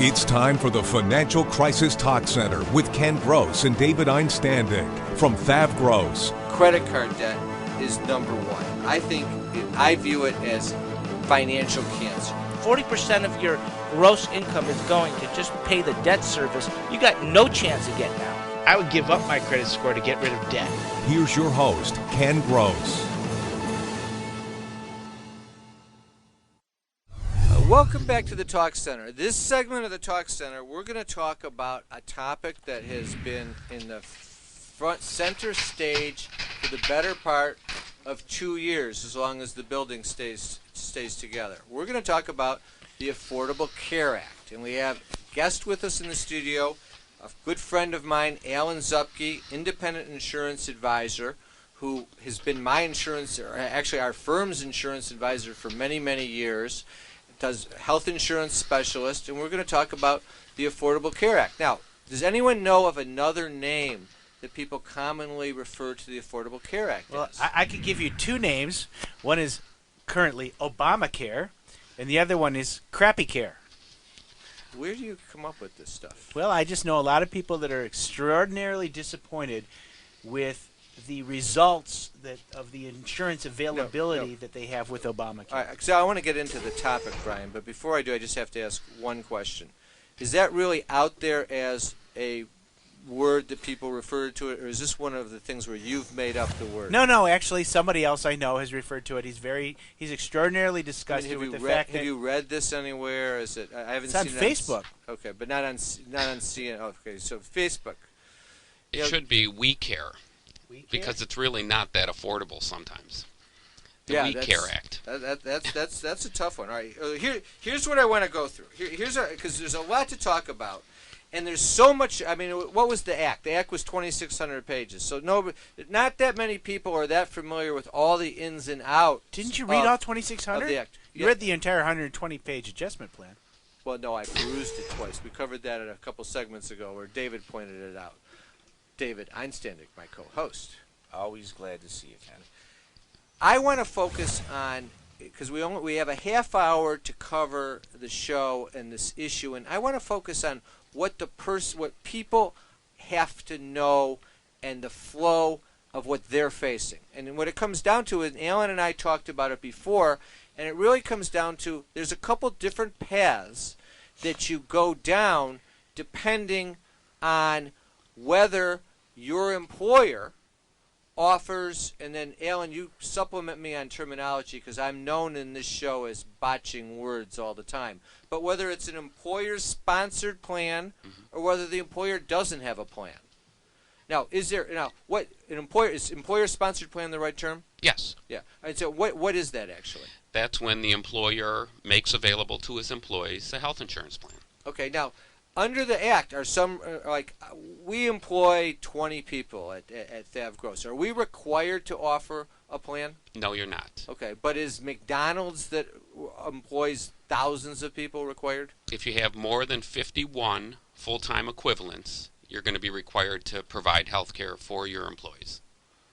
It's time for the Financial Crisis Talk Center with Ken Gross and David Einstandig from Thav Gross. Credit card debt is number one. I view it as financial cancer. 40% of your gross income is going to just pay the debt service. You got no chance of getting out. I would give up my credit score to get rid of debt. Here's your host, Ken Gross. Welcome back to the Talk Center. This segment of the Talk Center, we're going to talk about a topic that has been in the front center stage for the better part of 2 years, as long as the building stays together. We're going to talk about the Affordable Care Act, and we have a guest with us in the studio, a good friend of mine, Alan Zupke, independent insurance advisor, who has been my insurance, or actually our firm's insurance advisor for many, many years, does health insurance specialist, and we're going to talk about the Affordable Care Act. Now, does anyone know of another name that people commonly refer to the Affordable Care Act Well, as? I could give you two names. One is currently Obamacare, and the other one is Crappy Care. Where do you come up with this stuff? Well, I just know a lot of people that are extraordinarily disappointed with the results of the insurance availability that they have with Obamacare. All right, so I want to get into the topic, Brian, but before I do, I just have to ask one question. Is that really out there as a word that people refer to it, or is this one of the things where you've made up the word? No, actually, somebody else I know has referred to it. He's extraordinarily disgusted with the fact that... Have you read this anywhere? Is it? I haven't seen it on Facebook. Okay, but not on CNN. Okay, so Facebook. It should be We Care, because it's really not that affordable sometimes. The We Care Act. That's a tough one. All right, here's what I want to go through. Because there's a lot to talk about. And there's so much. I mean, what was the act? The act was 2,600 pages. So not that many people are that familiar with all the ins and outs. Didn't you read all 2,600? Of the act. You read the entire 120-page adjustment plan. Well, no, I perused it twice. We covered that a couple segments ago where David pointed it out. David Einstandig, my co-host. Always glad to see you, Ken. I want to focus on, because we have a half hour to cover the show and this issue, and I want to focus on what people have to know and the flow of what they're facing. And what it comes down to, and Alan and I talked about it before, and it really comes down to there's a couple different paths that you go down depending on whether your employer offers, and then Alan, you supplement me on terminology because I'm known in this show as botching words all the time. But whether it's an employer-sponsored plan or whether the employer doesn't have a plan. Now, is employer-sponsored plan the right term? Yes. Yeah. And so what is that actually? That's when the employer makes available to his employees a health insurance plan. Okay. Now, under the Act, are some we employ 20 people at Thav Gross. Are we required to offer a plan? No, you're not. Okay, but is McDonald's that employs thousands of people required? If you have more than 51 full-time equivalents, you're going to be required to provide health care for your employees.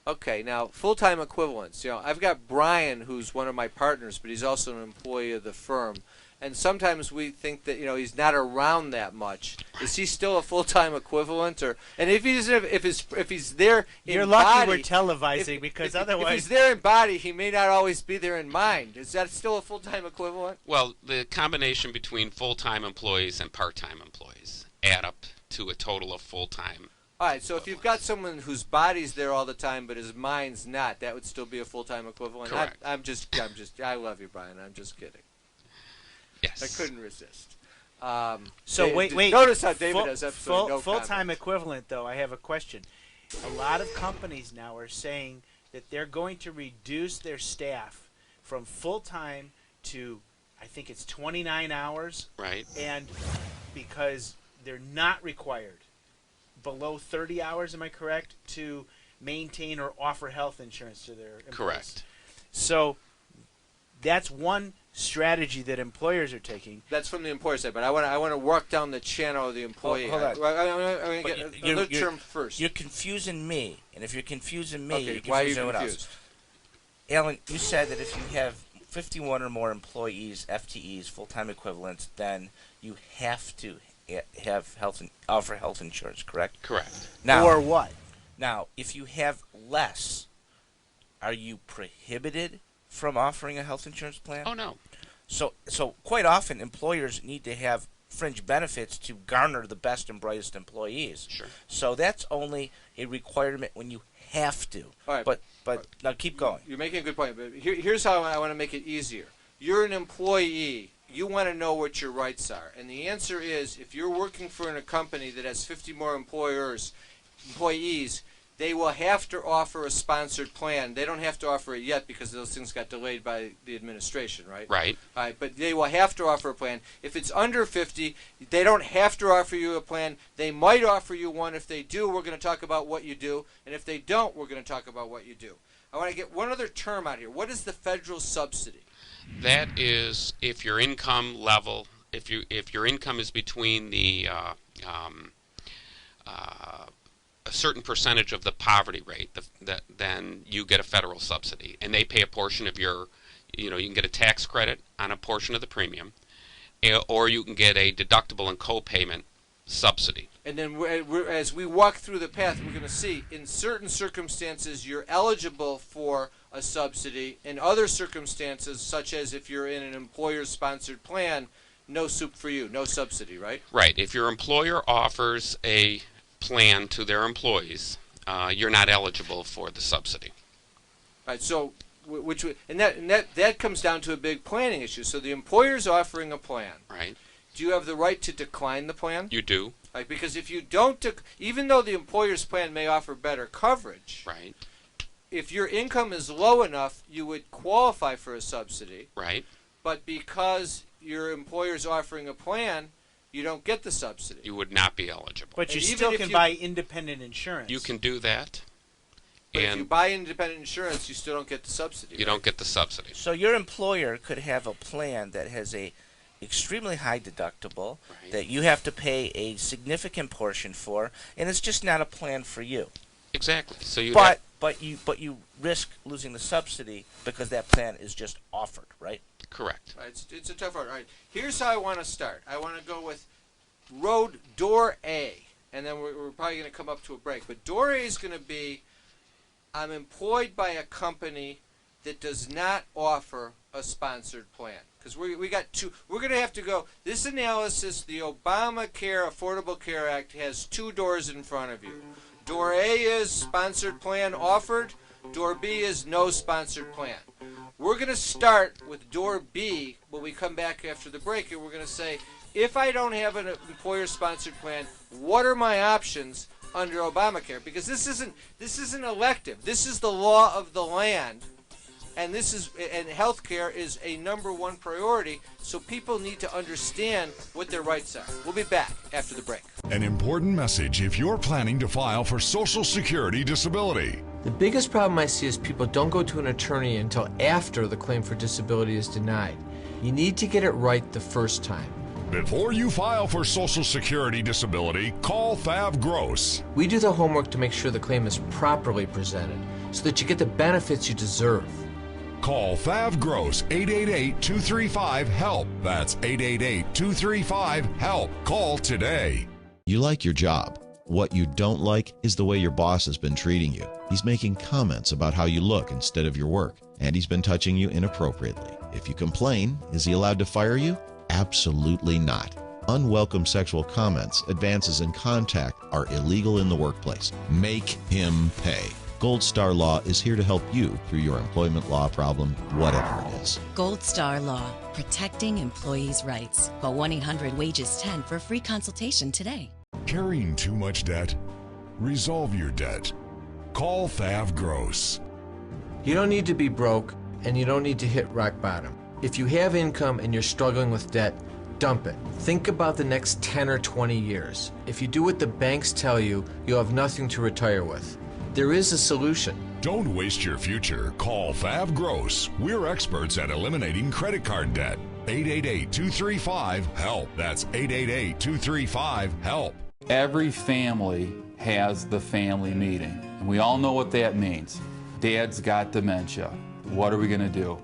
Okay, now full-time equivalents. I've got Brian, who's one of my partners, but he's also an employee of the firm. And sometimes we think that he's not around that much. Is he still a full-time equivalent, and if he's there in You're lucky body, we're televising because otherwise, if he's there in body, he may not always be there in mind. Is that still a full-time equivalent? Well, the combination between full-time employees and part-time employees add up to a total of full-time. All right, so if you've got someone whose body's there all the time but his mind's not, that would still be a full-time equivalent. Correct. I love you, Brian. I'm just kidding. Yes. I couldn't resist. Wait. Notice how David has absolutely no full-time comment. equivalent, though. I have a question. A lot of companies now are saying that they're going to reduce their staff from full-time to, I think it's 29 hours. Right. And because they're not required below 30 hours, am I correct, to maintain or offer health insurance to their employees? Correct. So that's one strategy that employers are taking. That's from the employer side, but I want to work down the channel of the employee. Hold on. I'm going to get another term first. You're confusing me, and if you're confusing me, okay, you're why are you confusing everyone confused? else. Alan, you said that if you have 51 or more employees, FTEs, full-time equivalents, then you have to have offer health insurance, correct? Correct. Now, or what? Now, if you have less, are you prohibited from offering a health insurance plan? Oh, no. So quite often employers need to have fringe benefits to garner the best and brightest employees. Sure. So that's only a requirement when you have to. All right. But now keep going. You're making a good point. But here's how I want to make it easier. You're an employee. You want to know what your rights are. And the answer is, if you're working for a company that has 50 more employees, they will have to offer a sponsored plan. They don't have to offer it yet because those things got delayed by the administration, right? Right. All right, but they will have to offer a plan. If it's under 50, they don't have to offer you a plan. They might offer you one. If they do, we're going to talk about what you do. And if they don't, we're going to talk about what you do. I want to get one other term out here. What is the federal subsidy? That is if your income level, if your income is between the a certain percentage of the poverty rate, then you get a federal subsidy, and they pay a portion of your, you can get a tax credit on a portion of the premium, or you can get a deductible and co-payment subsidy. And then as we walk through the path, we're going to see in certain circumstances you're eligible for a subsidy. In other circumstances, such as if you're in an employer-sponsored plan, no soup for you, no subsidy, right? Right. If your employer offers a plan to their employees, you're not eligible for the subsidy. Right. So, that comes down to a big planning issue. So the employer's offering a plan. Right. Do you have the right to decline the plan? You do. Right. Because if you don't, even though the employer's plan may offer better coverage, right, if your income is low enough, you would qualify for a subsidy. Right. But because your employer's offering a plan, you don't get the subsidy. You would not be eligible. But you still can buy independent insurance. You can do that. But if you buy independent insurance, you still don't get the subsidy. You don't get the subsidy. So your employer could have a plan that has a extremely high deductible that you have to pay a significant portion for, and it's just not a plan for you. Exactly. So you. But you risk losing the subsidy because that plan is just offered, right? Correct. Right, it's a tough road. All right. Here's how I want to start. I want to go with door A, and then we're probably going to come up to a break. But door A is going to be, I'm employed by a company that does not offer a sponsored plan. Because we got two. We're going to have to go. This analysis, the Obamacare Affordable Care Act, has two doors in front of you. Door A is sponsored plan offered. Door B is no sponsored plan. We're going to start with door B when we come back after the break, and we're going to say, if I don't have an employer-sponsored plan, what are my options under Obamacare? Because this isn't elective. This is the law of the land, and healthcare is a number one priority. So people need to understand what their rights are. We'll be back after the break. An important message if you're planning to file for Social Security disability. The biggest problem I see is people don't go to an attorney until after the claim for disability is denied. You need to get it right the first time. Before you file for Social Security disability, call Thav Gross. We do the homework to make sure the claim is properly presented so that you get the benefits you deserve. Call Thav Gross, 888-235-HELP. That's 888-235-HELP. Call today. You like your job. What you don't like is the way your boss has been treating you. He's making comments about how you look instead of your work, and he's been touching you inappropriately. If you complain, is he allowed to fire you? Absolutely not. Unwelcome sexual comments, advances, and contact are illegal in the workplace. Make him pay. Gold Star Law is here to help you through your employment law problem, whatever it is. Gold Star Law, protecting employees' rights. Call 1-800-WAGES-10 for a free consultation today. Carrying too much debt? Resolve your debt. Call Thav Gross. You don't need to be broke, and you don't need to hit rock bottom. If you have income and you're struggling with debt, dump it. Think about the next 10 or 20 years. If you do what the banks tell you, you'll have nothing to retire with. There is a solution. Don't waste your future. Call Thav Gross. We're experts at eliminating credit card debt. 888-235-HELP. That's 888-235-HELP. Every family has the family meeting, and we all know what that means. Dad's got dementia. What are we going to do?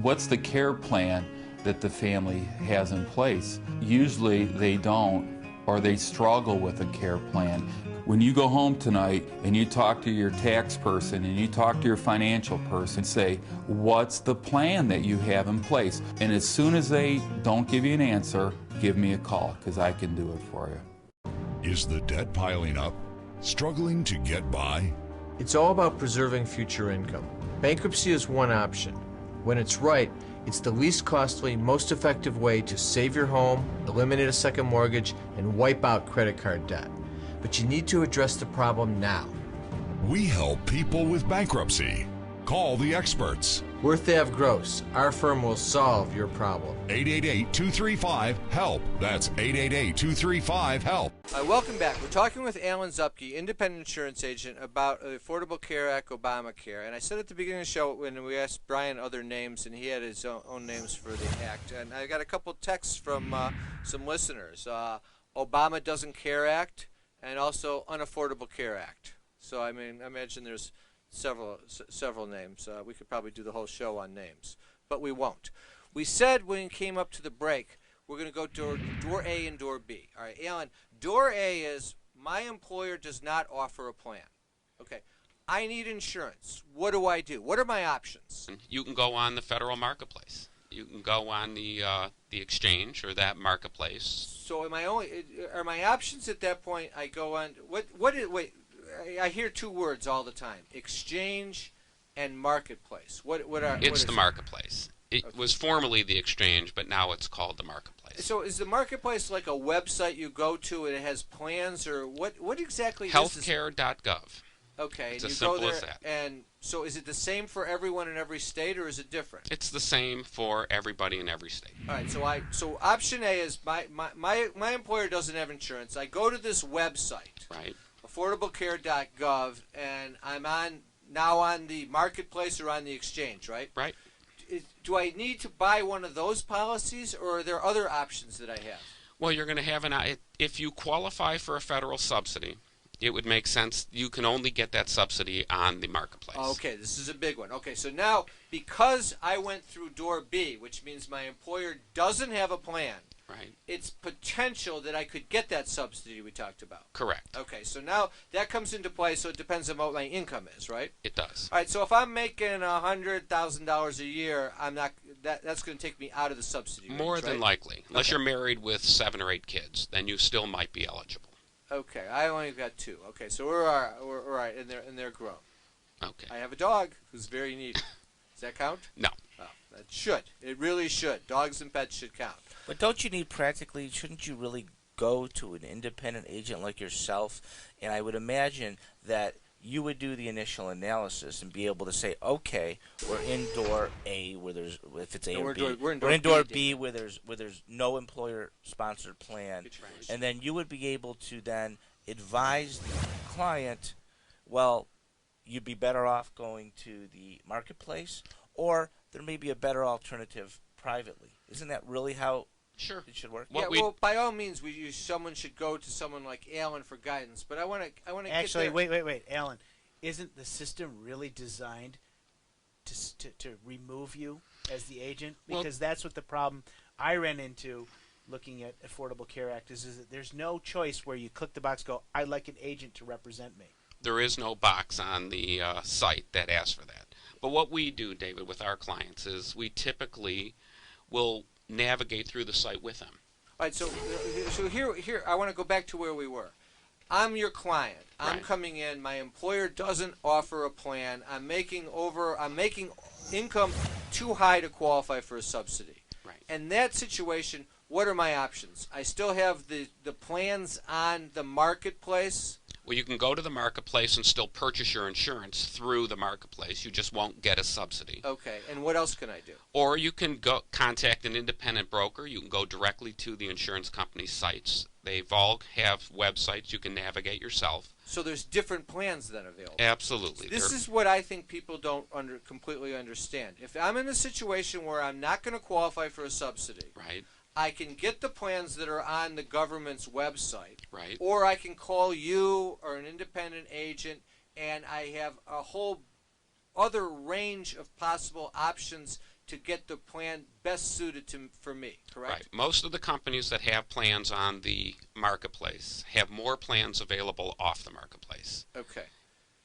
what's the care plan that the family has in place? Usually they don't, or they struggle with a care plan. When you go home tonight and you talk to your tax person and you talk to your financial person, say, what's the plan that you have in place? And as soon as they don't give you an answer, give me a call, because I can do it for you. Is the debt piling up? Struggling to get by? It's all about preserving future income. Bankruptcy is one option. When it's right, it's the least costly, most effective way to save your home, eliminate a second mortgage, and wipe out credit card debt. But you need to address the problem now. We help people with bankruptcy. Call the experts. We're Thav Gross. Our firm will solve your problem. 888-235-HELP. That's 888-235-HELP. Welcome back. We're talking with Alan Zupke, independent insurance agent, about the Affordable Care Act, Obamacare. And I said at the beginning of the show when we asked Brian other names, and he had his own names for the act. And I got a couple texts from some listeners. Obama Doesn't Care Act, and also Unaffordable Care Act. So, I mean, I imagine there's several names. We could probably do the whole show on names, but we won't. We said when it came up to the break, we're going to go door A and door B. All right, Alan, door A is my employer does not offer a plan. Okay, I need insurance. What do I do? What are my options? You can go on the federal marketplace. You can go on the exchange or that marketplace. So are my options at that point? I go on wait. I hear two words all the time: exchange and marketplace. It's the marketplace. It was formerly the exchange, but now it's called the marketplace. So is the marketplace like a website you go to and it has plans, or what exactly? Healthcare.gov. Okay, it's and as you go simple there, as that. and so is it the same for everyone in every state, or is it different? It's the same for everybody in every state. All right, so option A is my employer doesn't have insurance. I go to this website, right, affordablecare.gov, and I'm now on the marketplace or on the exchange, right? Right. Do I need to buy one of those policies, or are there other options that I have? Well, you're going to have if you qualify for a federal subsidy, it would make sense. You can only get that subsidy on the marketplace. Okay, this is a big one. Okay, so now because I went through door B, which means my employer doesn't have a plan, right, it's potential that I could get that subsidy we talked about. Correct. Okay, so now that comes into play, so it depends on what my income is, right? It does. All right, so if I'm making $100,000 a year, I'm not. That's going to take me out of the subsidy range, More than right? likely. Unless Okay. you're married with 7 or 8 kids, then you still might be eligible. Okay, I only got 2. Okay, so we're all right, and they're grown. Okay. I have a dog who's very needy. Does that count? No. Oh, that should. It really should. Dogs and pets should count. But don't you need shouldn't you really go to an independent agent like yourself? And I would imagine that you would do the initial analysis and be able to say, okay, we're in door A where there's, if it's A or B, we're in door B where there's no employer-sponsored plan, Right. and then you would be able to then advise the client, well, you'd be better off going to the marketplace, or there may be a better alternative privately. Isn't that really how Sure. it should work? Well, by all means, someone should go to someone like Alan for guidance. But I want to Actually, get there. wait, Alan. Isn't the system really designed to remove you as the agent? Because that's what the problem I ran into looking at Affordable Care Act is that there's no choice where you click the box, go, I'd like an agent to represent me. There is no box on the site that asks for that. But what we do, David, with our clients is we typically will navigate through the site with them. All right, so here I want to go back to where we were. I'm your client. I'm Right. coming in. My employer doesn't offer a plan. I'm making income too high to qualify for a subsidy. Right. In that situation, what are my options? I still have the plans on the marketplace. Well, you can go to the marketplace and still purchase your insurance through the marketplace. You just won't get a subsidy. Okay, and what else can I do? Or you can go contact an independent broker. You can go directly to the insurance company's sites. They've all have websites you can navigate yourself. So there's different plans then available. Absolutely. This is what I think people don't completely understand. If I'm in a situation where I'm not going to qualify for a subsidy, right, I can get the plans that are on the government's website, right, or I can call you or an independent agent, and I have a whole other range of possible options to get the plan best suited for me, correct? Right. Most of the companies that have plans on the marketplace have more plans available off the marketplace. Okay.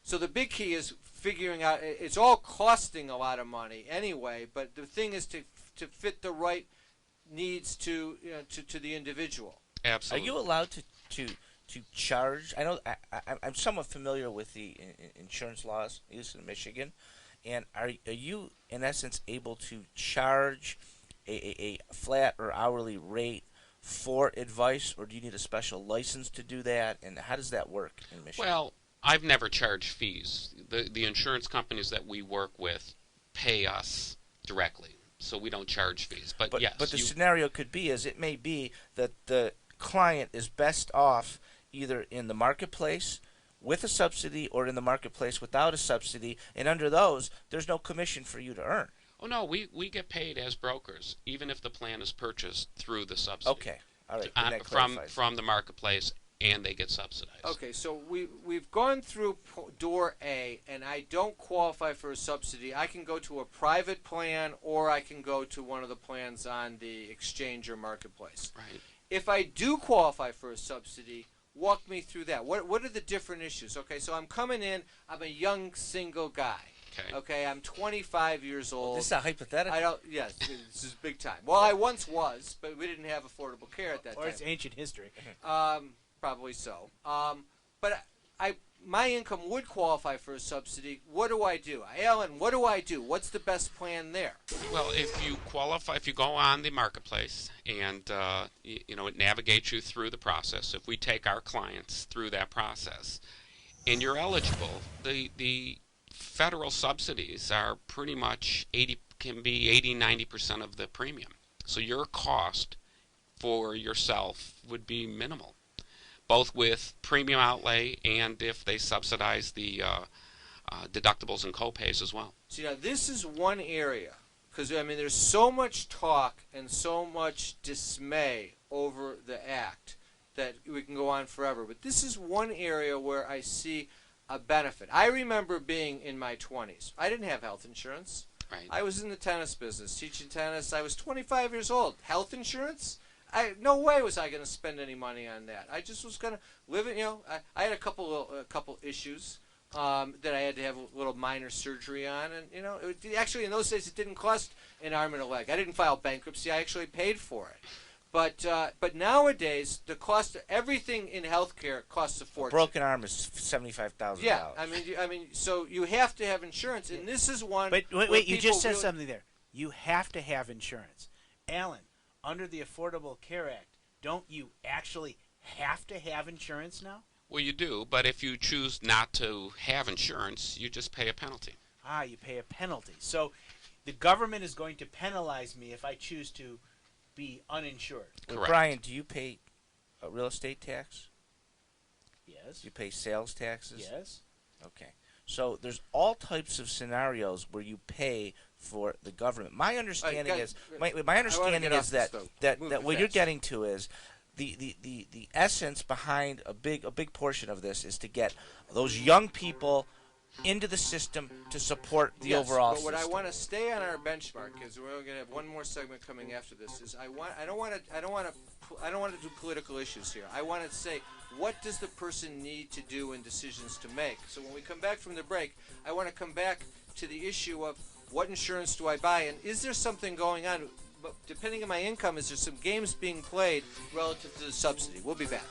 So the big key is figuring out, it's all costing a lot of money anyway, but the thing is to fit the right needs to the individual. Absolutely. Are you allowed to charge? I know I'm somewhat familiar with the insurance laws used in Michigan, and are you in essence able to charge a flat or hourly rate for advice, or do you need a special license to do that? And how does that work in Michigan? Well, I've never charged fees. The insurance companies that we work with pay us directly, so we don't charge fees. But yes, but the scenario could be is it may be that the client is best off either in the marketplace with a subsidy or in the marketplace without a subsidy, and under those, there's no commission for you to earn. Oh no, we get paid as brokers, even if the plan is purchased through the subsidy. Okay, all right. From the marketplace, and they get subsidized. Okay, so we've gone through door A, and I don't qualify for a subsidy. I can go to a private plan, or I can go to one of the plans on the exchange or marketplace. Right. If I do qualify for a subsidy, walk me through that. What are the different issues? Okay, so I'm coming in. I'm a young single guy. Okay, I'm 25 years old. Well, this is a hypothetical. Yes, this is big time. Well, I once was, but we didn't have affordable care at that time. Or it's ancient history. Probably so. But my income would qualify for a subsidy. What do I do? Alan, what do I do? What's the best plan there? Well, if you qualify, if you go on the marketplace and it navigates you through the process. If we take our clients through that process, and you're eligible, the federal subsidies are pretty much 80-90% of the premium. So your cost for yourself would be minimal, both with premium outlay and if they subsidize the deductibles and copays as well. See, now this is one area, because there's so much talk and so much dismay over the act that we can go on forever. But this is one area where I see a benefit. I remember being in my 20s. I didn't have health insurance. Right. I was in the tennis business, teaching tennis. I was 25 years old. Health insurance? No way was I going to spend any money on that. I just was going to live it. I had a couple issues that I had to have a little minor surgery on, and actually in those days it didn't cost an arm and a leg. I didn't file bankruptcy. I actually paid for it. But nowadays the cost of everything in healthcare costs a fortune. A broken arm is $75,000. Yeah, so you have to have insurance, and this is one. But wait, you just said something there. You have to have insurance, Alan. Under the Affordable Care Act, don't you actually have to have insurance now? Well, you do, but if you choose not to have insurance, you just pay a penalty. You pay a penalty. So the government is going to penalize me if I choose to be uninsured. Correct. Brian, do you pay real estate tax? Yes. Do you pay sales taxes? Yes. Okay. So there's all types of scenarios where you pay for the government. My understanding is that what you're getting to is the essence behind a big portion of this is to get those young people into the system to support the overall system. But what I want to stay on our benchmark, because we're going to have one more segment coming after this, is I don't want to do political issues here. I want to say, what does the person need to do and decisions to make? So when we come back from the break, I want to come back to the issue of what insurance do I buy, and is there something going on? But depending on my income, is there some games being played relative to the subsidy? We'll be back.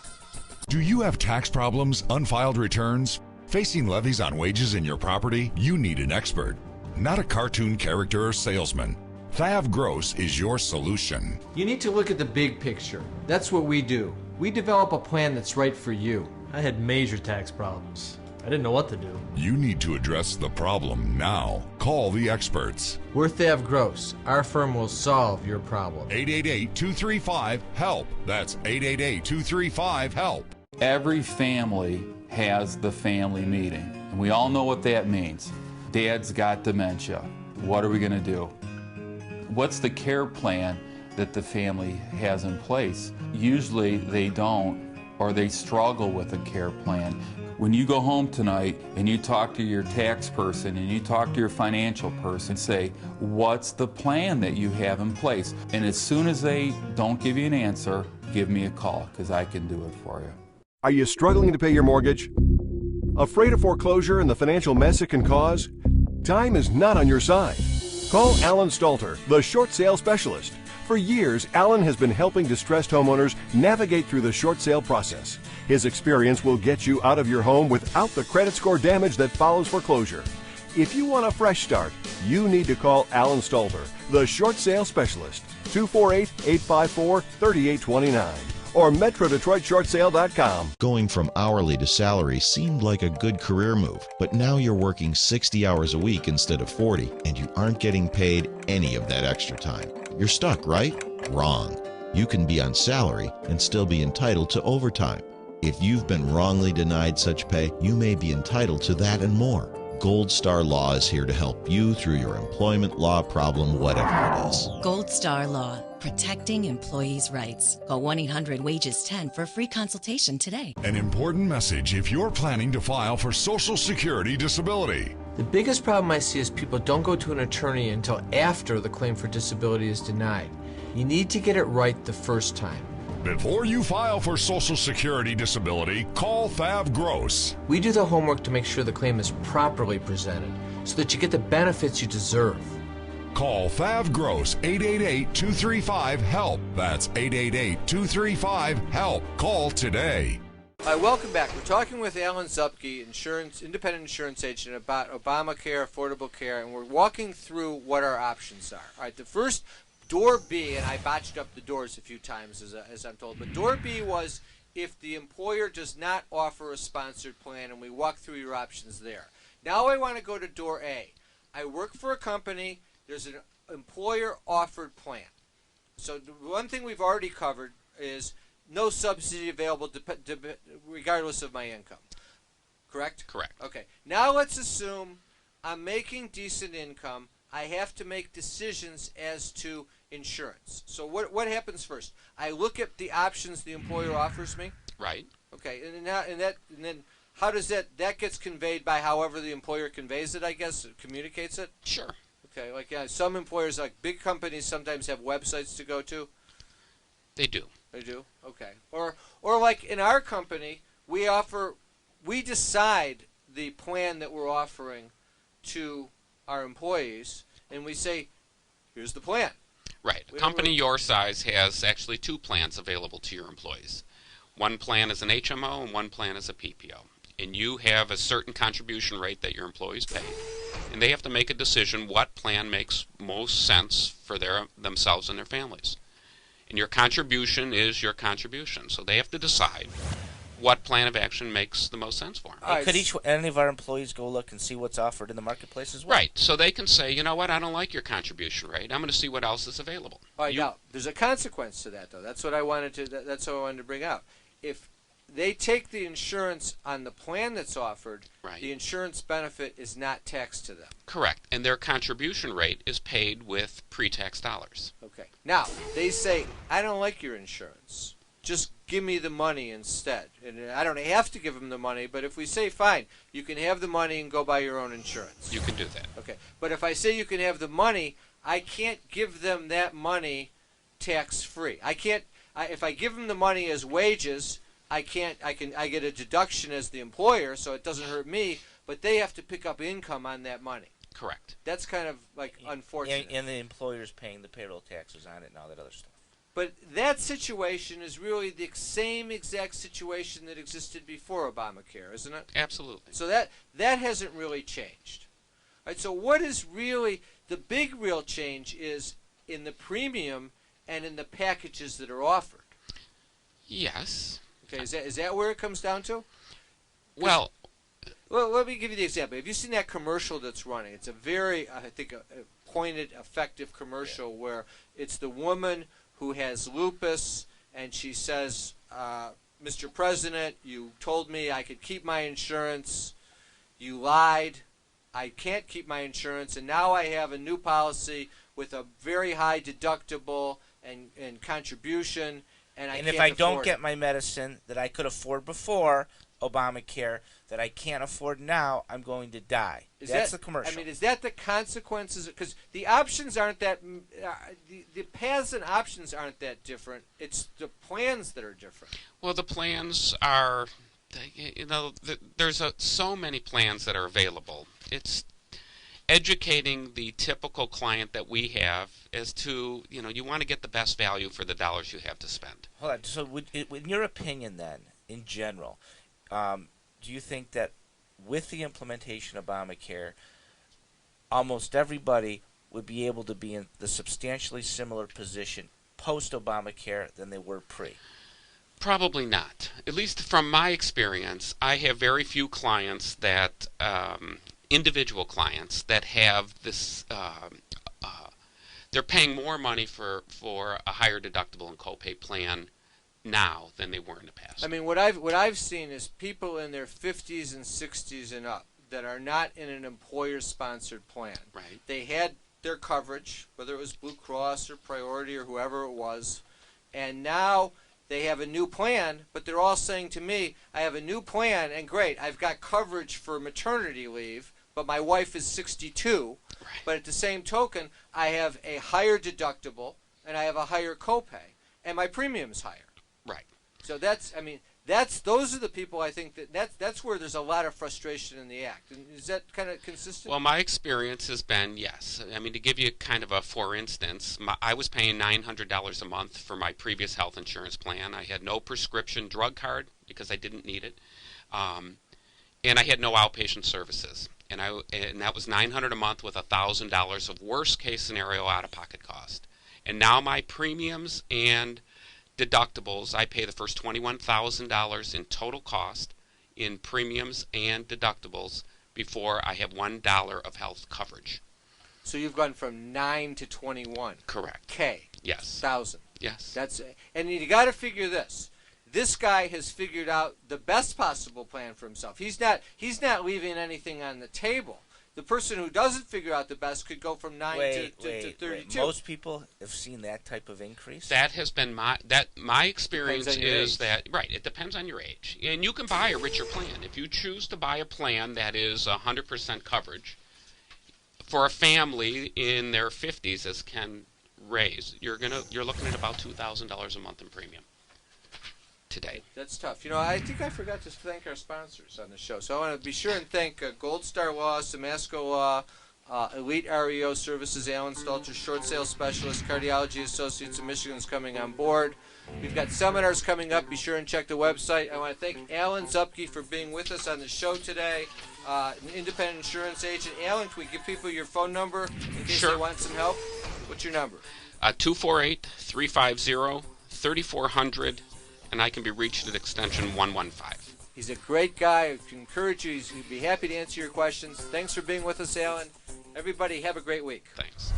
Do you have tax problems, unfiled returns? Facing levies on wages in your property? You need an expert, not a cartoon character or salesman. Thav Gross is your solution. You need to look at the big picture. That's what we do. We develop a plan that's right for you. I had major tax problems. I didn't know what to do. You need to address the problem now. Call the experts. We're Thav Gross. Our firm will solve your problem. 888-235-HELP. That's 888-235-HELP. Every family has the family meeting, and we all know what that means. Dad's got dementia. What are we going to do? What's the care plan that the family has in place? Usually they don't, or they struggle with a care plan. When you go home tonight and you talk to your tax person and you talk to your financial person, say, what's the plan that you have in place? And as soon as they don't give you an answer, give me a call, because I can do it for you. Are you struggling to pay your mortgage? Afraid of foreclosure and the financial mess it can cause? Time is not on your side. Call Alan Stalter, the short sale specialist. For years, Alan has been helping distressed homeowners navigate through the short sale process. His experience will get you out of your home without the credit score damage that follows foreclosure. If you want a fresh start, you need to call Alan Stalter, the short sale specialist, 248-854-3829 or MetroDetroitShortSale.com. Going from hourly to salary seemed like a good career move, but now you're working 60 hours a week instead of 40, and you aren't getting paid any of that extra time. You're stuck, right? Wrong. You can be on salary and still be entitled to overtime. If you've been wrongly denied such pay, you may be entitled to that and more. Gold Star Law is here to help you through your employment law problem, whatever it is. Gold Star Law, protecting employees' rights. Call 1-800-WAGES-10 for a free consultation today. An important message if you're planning to file for Social Security disability. The biggest problem I see is people don't go to an attorney until after the claim for disability is denied. You need to get it right the first time. Before you file for Social Security disability, call Thav Gross. We do the homework to make sure the claim is properly presented so that you get the benefits you deserve. Call Thav Gross, 888-235-HELP. That's 888-235-HELP. Call today. Hi, welcome back. We're talking with Alan Zupke, independent insurance agent, about Obamacare, Affordable Care, and we're walking through what our options are. All right, the first, door B, and I botched up the doors a few times as I'm told, but door B was if the employer does not offer a sponsored plan, and we walk through your options there. Now I want to go to door A. I work for a company. There's an employer-offered plan. So the one thing we've already covered is no subsidy available regardless of my income. Correct? Correct. Okay. Now let's assume I'm making decent income. I have to make decisions as to insurance. So what happens first? I look at the options the employer offers me. Right. Okay. And then how does that gets conveyed by however the employer conveys it, I guess, communicates it? Sure. Okay. Like some employers, like big companies, sometimes have websites to go to. They do. They do? Okay. Or like in our company, we decide the plan that we're offering to our employees, and we say, here's the plan. Right. A company your size has actually two plans available to your employees. One plan is an HMO and one plan is a PPO. And you have a certain contribution rate that your employees pay. And they have to make a decision what plan makes most sense for themselves and their families. And your contribution is your contribution. So they have to decide what plan of action makes the most sense for them. And could any of our employees go look and see what's offered in the marketplace as well? Right. So they can say, you know what, I don't like your contribution rate. I'm going to see what else is available. All right, now, there's a consequence to that, though. That's what I wanted to bring out. If they take the insurance on the plan that's offered, right, the insurance benefit is not taxed to them. Correct. And their contribution rate is paid with pre-tax dollars. Okay. Now, they say, I don't like your insurance. Just give me the money instead. And I don't have to give them the money, but if we say, fine, you can have the money and go buy your own insurance. You can do that. Okay. But if I say you can have the money, I can't give them that money tax-free. I can't. If I give them the money as wages, I get a deduction as the employer, so it doesn't hurt me, but they have to pick up income on that money. Correct. That's kind of like unfortunate. And the employer's paying the payroll taxes on it and all that other stuff. But that situation is really the same exact situation that existed before Obamacare, isn't it? Absolutely. So that hasn't really changed. All right, so what is really the big real change is in the premium and in the packages that are offered. Yes. Okay, is that where it comes down to? Well, let me give you the example. Have you seen that commercial that's running? It's a very, I think, a pointed, effective commercial where it's the woman who has lupus, and she says, Mr. President, you told me I could keep my insurance. You lied. I can't keep my insurance, and now I have a new policy with a very high deductible and contribution, and if can't I don't afford get it. my medicine that I could afford before Obamacare, that I can't afford now, I'm going to die. That's the commercial. I mean, is that the consequences? Because the options aren't that the paths and options aren't that different. It's the plans that are different. Well, the plans are, there's so many plans that are available. It's educating the typical client that we have as to, you want to get the best value for the dollars you have to spend. Hold on. So, in your opinion, then, in general, do you think that with the implementation of Obamacare, almost everybody would be able to be in the substantially similar position post-Obamacare than they were pre? Probably not. At least from my experience, I have very few clients that, individual clients that have this, they're paying more money for a higher deductible and copay plan now than they were in the past. I mean, what I've seen is people in their 50s and 60s and up that are not in an employer-sponsored plan. Right. They had their coverage, whether it was Blue Cross or Priority or whoever it was, and now they have a new plan, but they're all saying to me, I have a new plan, and great, I've got coverage for maternity leave, but my wife is 62, Right. but at the same token, I have a higher deductible, and I have a higher copay, and my premium's higher. Right. So those are the people I think that's where there's a lot of frustration in the act. And is that kind of consistent? Well, my experience has been yes. I mean, to give you kind of a for instance, I was paying $900 a month for my previous health insurance plan. I had no prescription drug card because I didn't need it, and I had no outpatient services. And that was $900 a month with $1,000 of worst case scenario out of pocket cost. And now my premiums and deductibles, I pay the first $21,000 in total cost in premiums and deductibles before I have $1 of health coverage. So you've gone from 9 to 21. Correct. K. Yes. 1,000. Yes. And you got to figure this. This guy has figured out the best possible plan for himself. He's not leaving anything on the table. The person who doesn't figure out the best could go from 9 to 32. Most people have seen that type of increase. That has been my experience is that right. It depends on your age, and you can buy a richer plan if you choose to buy a plan that is 100% coverage for a family in their 50s, as Ken raised. You're looking at about $2,000 a month in premium today. That's tough. I think I forgot to thank our sponsors on the show. So I want to be sure and thank Gold Star Law, Samasco Law, Elite REO Services, Alan Stalter, Short Sale Specialist, Cardiology Associates of Michigan's coming on board. We've got seminars coming up. Be sure and check the website. I want to thank Alan Zupke for being with us on the show today, an independent insurance agent. Alan, can we give people your phone number in case they want some help? What's your number? 248-350-3400. And I can be reached at extension 115. He's a great guy. I can encourage you. He'd be happy to answer your questions. Thanks for being with us, Alan. Everybody, have a great week. Thanks.